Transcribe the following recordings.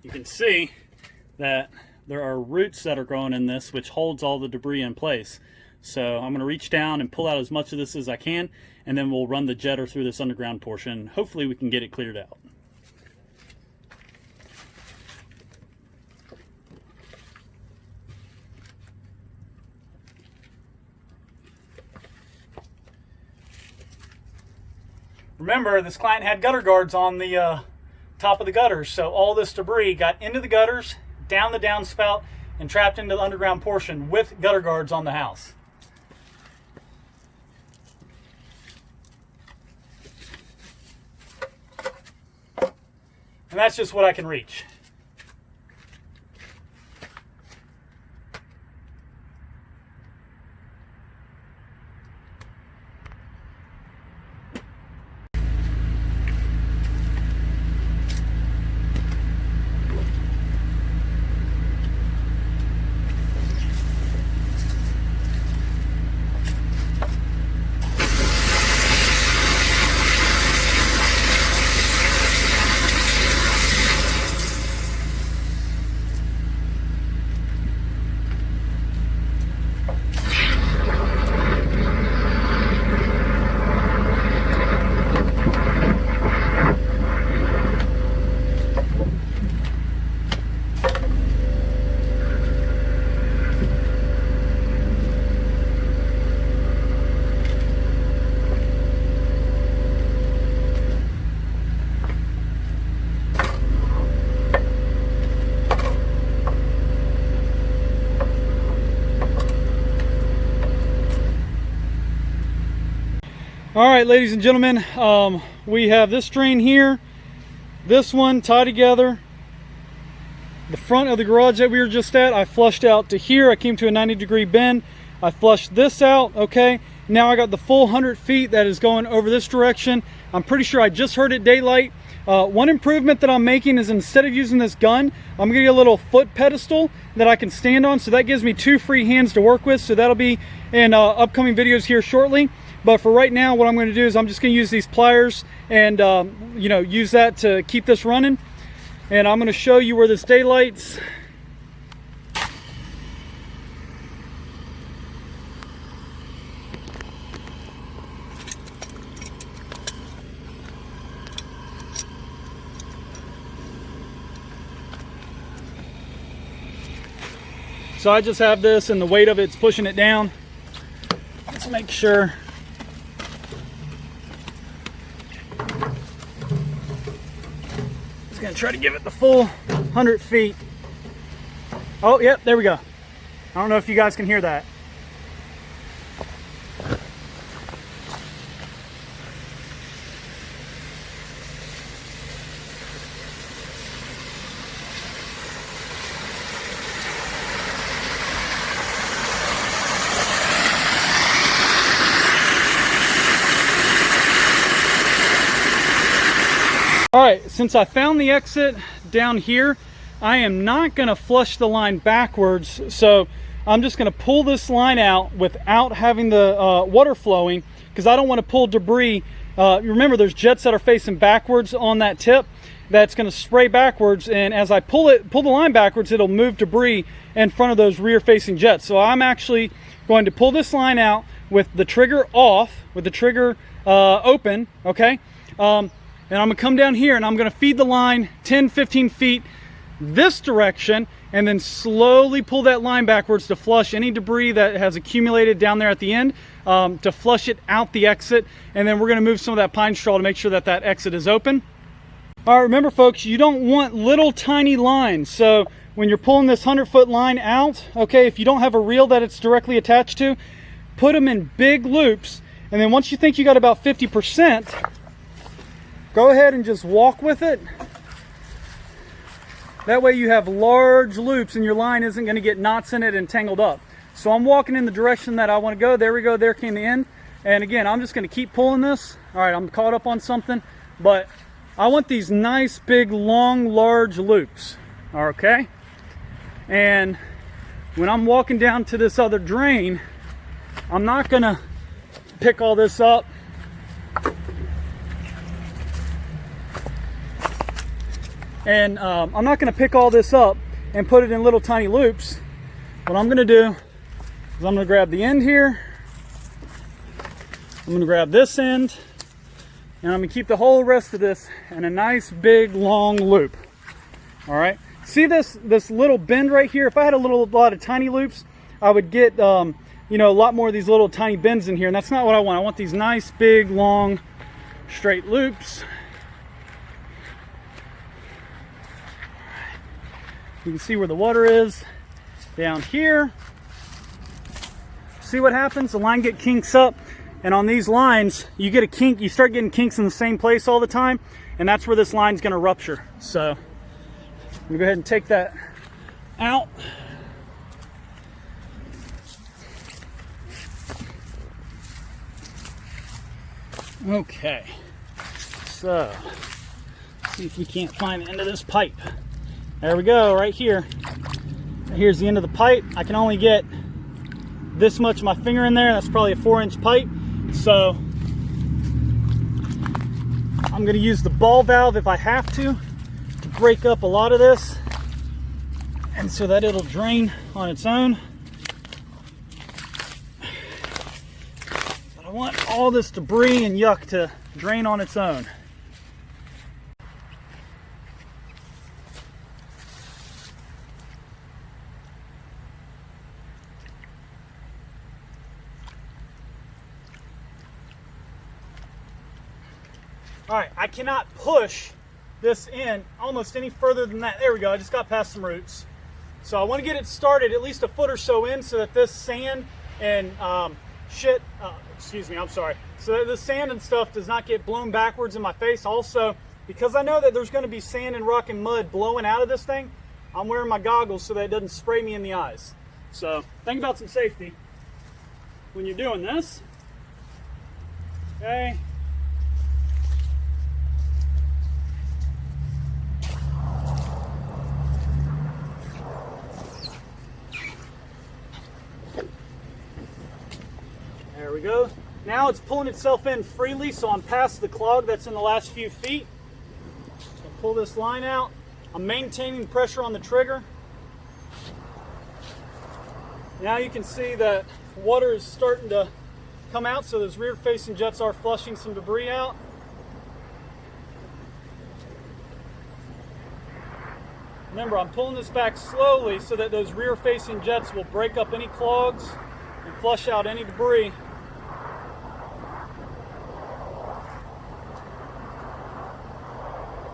you can see that there are roots that are growing in this, which holds all the debris in place. So I'm going to reach down and pull out as much of this as I can, and then we'll run the jetter through this underground portion. Hopefully we can get it cleared out. Remember, this client had gutter guards on the top of the gutters, so all this debris got into the gutters, down the downspout, and trapped into the underground portion with gutter guards on the house. And that's just what I can reach. All right, ladies and gentlemen, we have this drain here, this one tied together. The front of the garage that we were just at, I flushed out to here. I came to a 90-degree bend. I flushed this out, okay? Now I got the full 100 feet that is going over this direction. I'm pretty sure I just heard it daylight. One improvement that I'm making is instead of using this gun, I'm gonna get a little foot pedestal that I can stand on, so that gives me 2 free hands to work with. So that'll be in upcoming videos here shortly. But for right now, what I'm going to do is I'm just going to use these pliers and you know, use that to keep this running. And I'm going to show you where this daylights. So I just have this, and the weight of it's pushing it down. Let's make sure. Just gonna try to give it the full 100 feet. Oh, yep, there we go. I don't know if you guys can hear that. All right, since I found the exit down here, I am not gonna flush the line backwards. So I'm just gonna pull this line out without having the water flowing, because I don't wanna pull debris. Remember, there's jets that are facing backwards on that tip that's gonna spray backwards. And as I pull the line backwards, it'll move debris in front of those rear facing jets. So I'm actually going to pull this line out with the trigger off, with the trigger open, okay? And I'm gonna come down here and I'm gonna feed the line 10-15 feet this direction, and then slowly pull that line backwards to flush any debris that has accumulated down there at the end, to flush it out the exit. And then we're gonna move some of that pine straw to make sure that that exit is open. All right, remember folks, you don't want little tiny lines. So when you're pulling this 100-foot line out, okay, if you don't have a reel that it's directly attached to, put them in big loops. And then once you think you got about 50%, go ahead and just walk with it. That way you have large loops and your line isn't going to get knots in it and tangled up. So I'm walking in the direction that I want to go. There we go, there came the end. And again, I'm just going to keep pulling this. All right, I'm caught up on something, but I want these nice, big, long, large loops, okay? And when I'm walking down to this other drain, I'm not going to pick all this up. And I'm not going to pick all this up and put it in little tiny loops. What I'm going to do is I'm going to grab the end here. I'm going to grab this end. And I'm going to keep the whole rest of this in a nice big long loop. All right. See this little bend right here? If I had a lot of tiny loops, I would get you know, a lot more of these little tiny bends in here, and that's not what I want. I want these nice big long straight loops. You can see where the water is down here. See what happens? The line kinks up, and on these lines you get a kink. You start getting kinks in the same place all the time, and that's where this line's going to rupture. So I'm going to go ahead and take that out. Okay, so let's see if we can't find the end of this pipe. There we go, right here. Here's the end of the pipe. I can only get this much of my finger in there. That's probably a 4-inch pipe. So I'm going to use the ball valve if I have to break up a lot of this, and so that it'll drain on its own. I want all this debris and yuck to drain on its own. All right, I cannot push this in almost any further than that. There we go, I just got past some roots. So I want to get it started at least a foot or so in so that this sand and so that the sand and stuff does not get blown backwards in my face. Also, because I know that there's going to be sand and rock and mud blowing out of this thing, I'm wearing my goggles so that it doesn't spray me in the eyes. So think about some safety when you're doing this. Okay. There we go. Now it's pulling itself in freely, so I'm past the clog that's in the last few feet. So pull this line out. I'm maintaining pressure on the trigger. Now you can see that water is starting to come out, so those rear facing jets are flushing some debris out. Remember, I'm pulling this back slowly so that those rear facing jets will break up any clogs and flush out any debris.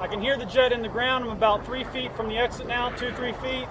I can hear the jet in the ground. I'm about 3 feet from the exit now, 2-3 feet.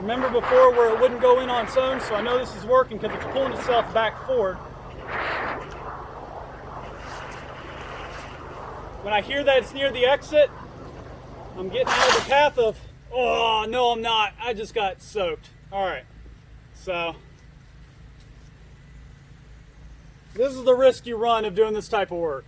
Remember before where it wouldn't go in on its own, so I know this is working because it's pulling itself back forward. When I hear that it's near the exit, I'm getting out of the path of, oh, no I'm not, I just got soaked. All right. So, this is the risk you run of doing this type of work.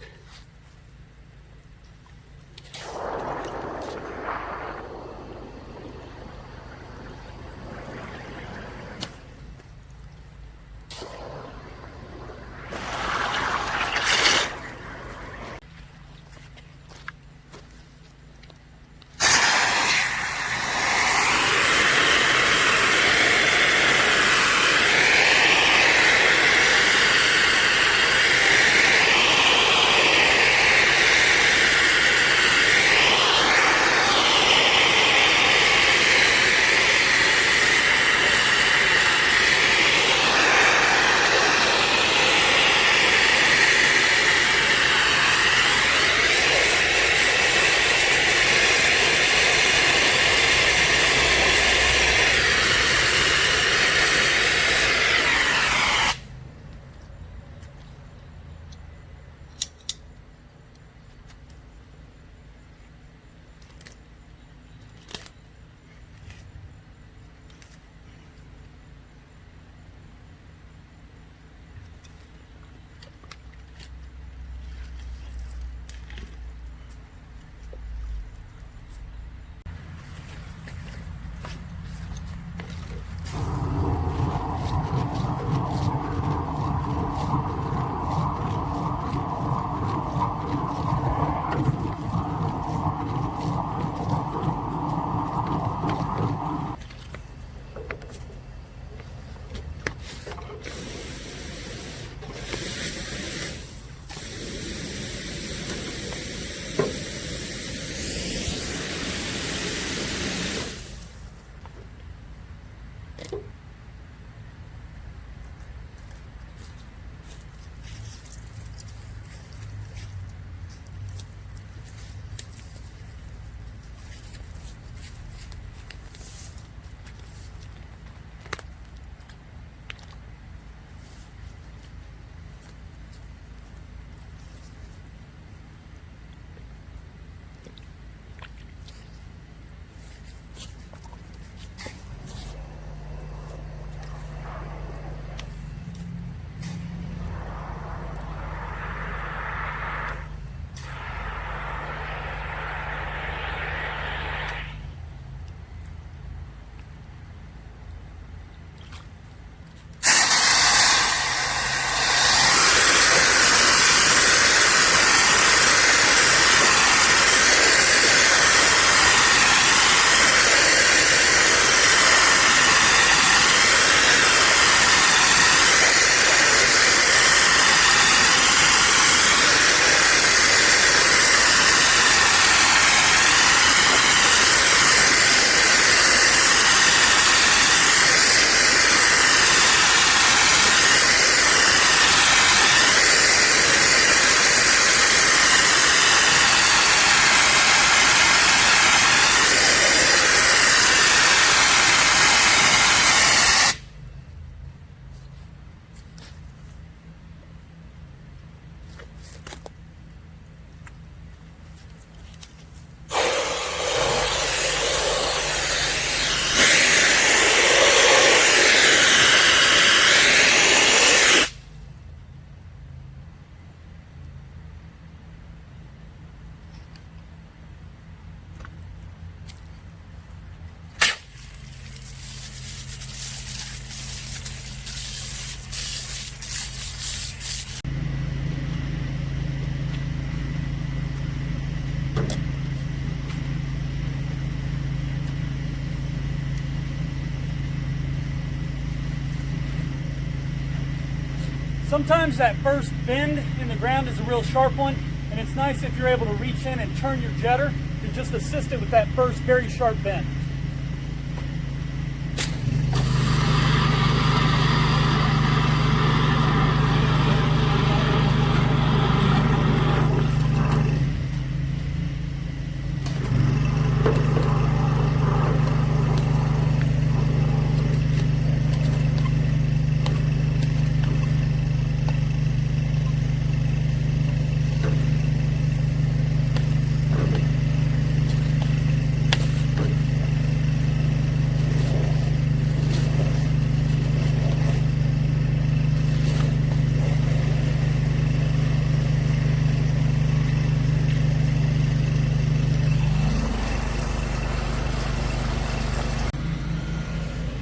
Sometimes that first bend in the ground is a real sharp one, and it's nice if you're able to reach in and turn your jetter to just assist it with that first very sharp bend.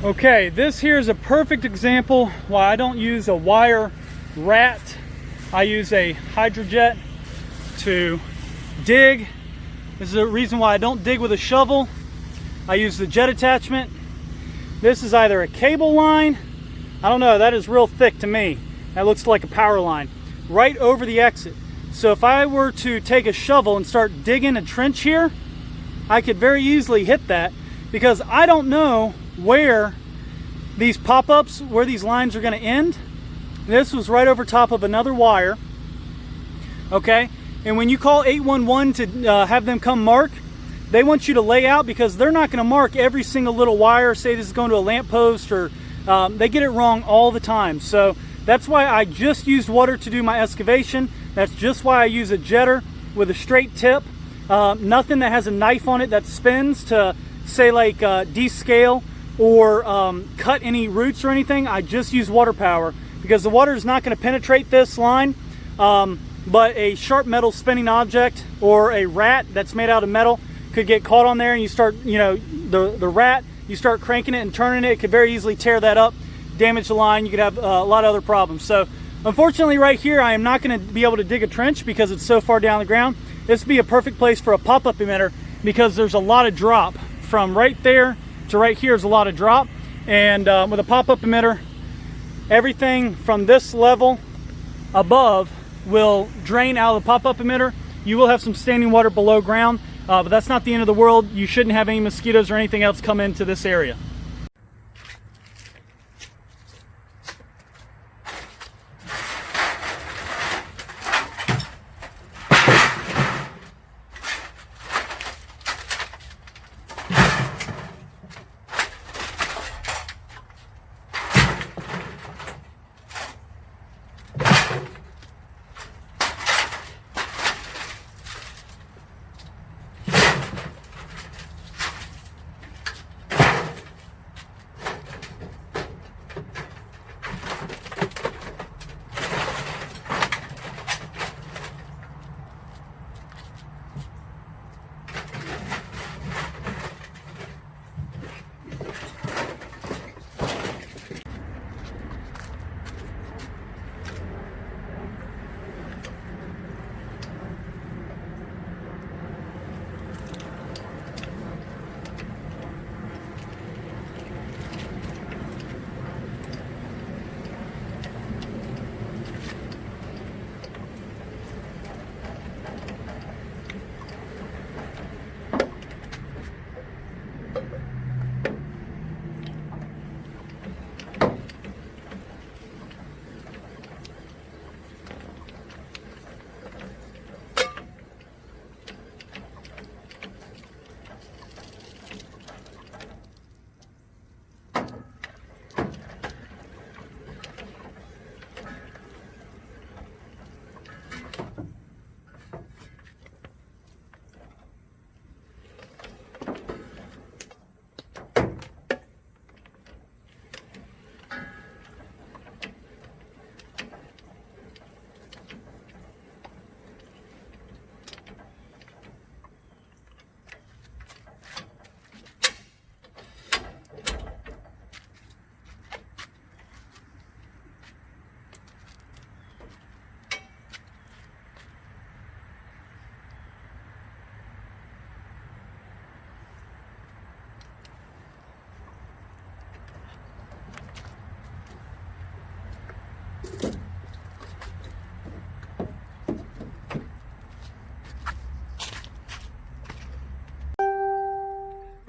Okay, this here is a perfect example why I don't use a wire rat. I use a hydrojet to dig. This is a reason why I don't dig with a shovel. I use the jet attachment. This is either a cable line, I don't know, that is real thick to me. That looks like a power line, right over the exit. So if I were to take a shovel and start digging a trench here, I could very easily hit that, because I don't know where these pop-ups, where these lines are going to end. This was right over top of another wire. Okay, and when you call 811 to have them come mark, they want you to lay out, because they're not going to mark every single little wire. Say this is going to a lamp post, or they get it wrong all the time. So that's why I just used water to do my excavation. That's just why I use a jetter with a straight tip. Nothing that has a knife on it that spins to, say, like descale or cut any roots or anything. I just use water power, because the water is not going to penetrate this line, but a sharp metal spinning object or a rat that's made out of metal could get caught on there, and you start, you know, the rat, you start cranking it and turning it, it could very easily tear that up, damage the line. You could have a lot of other problems. So unfortunately right here I am not going to be able to dig a trench because it's so far down the ground. This would be a perfect place for a pop-up emitter, because there's a lot of drop from right there to right here is a lot of drop. And with a pop-up emitter, everything from this level above will drain out of the pop-up emitter. You will have some standing water below ground, but that's not the end of the world. You shouldn't have any mosquitoes or anything else come into this area.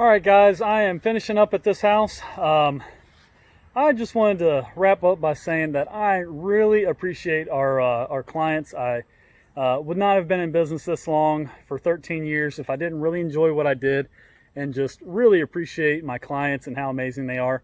All right, guys, I am finishing up at this house. I just wanted to wrap up by saying that I really appreciate our clients. I would not have been in business this long, for 13 years, if I didn't really enjoy what I did and just really appreciate my clients and how amazing they are.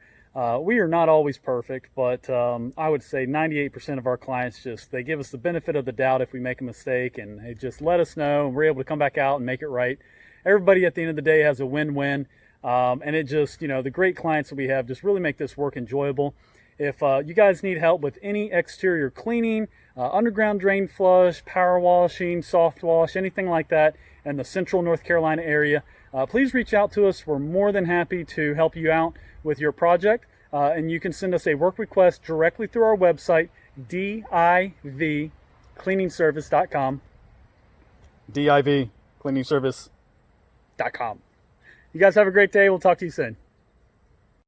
We are not always perfect, but I would say 98% of our clients they give us the benefit of the doubt if we make a mistake, and they just let us know, and we're able to come back out and make it right. Everybody at the end of the day has a win-win. And it just, the great clients that we have just really make this work enjoyable. If you guys need help with any exterior cleaning, underground drain flush, power washing, soft wash, anything like that in the central North Carolina area, please reach out to us. We're more than happy to help you out with your project. And you can send us a work request directly through our website, DIVCleaningservice.com. DIVCleaningservice.com. You guys have a great day. We'll talk to you soon.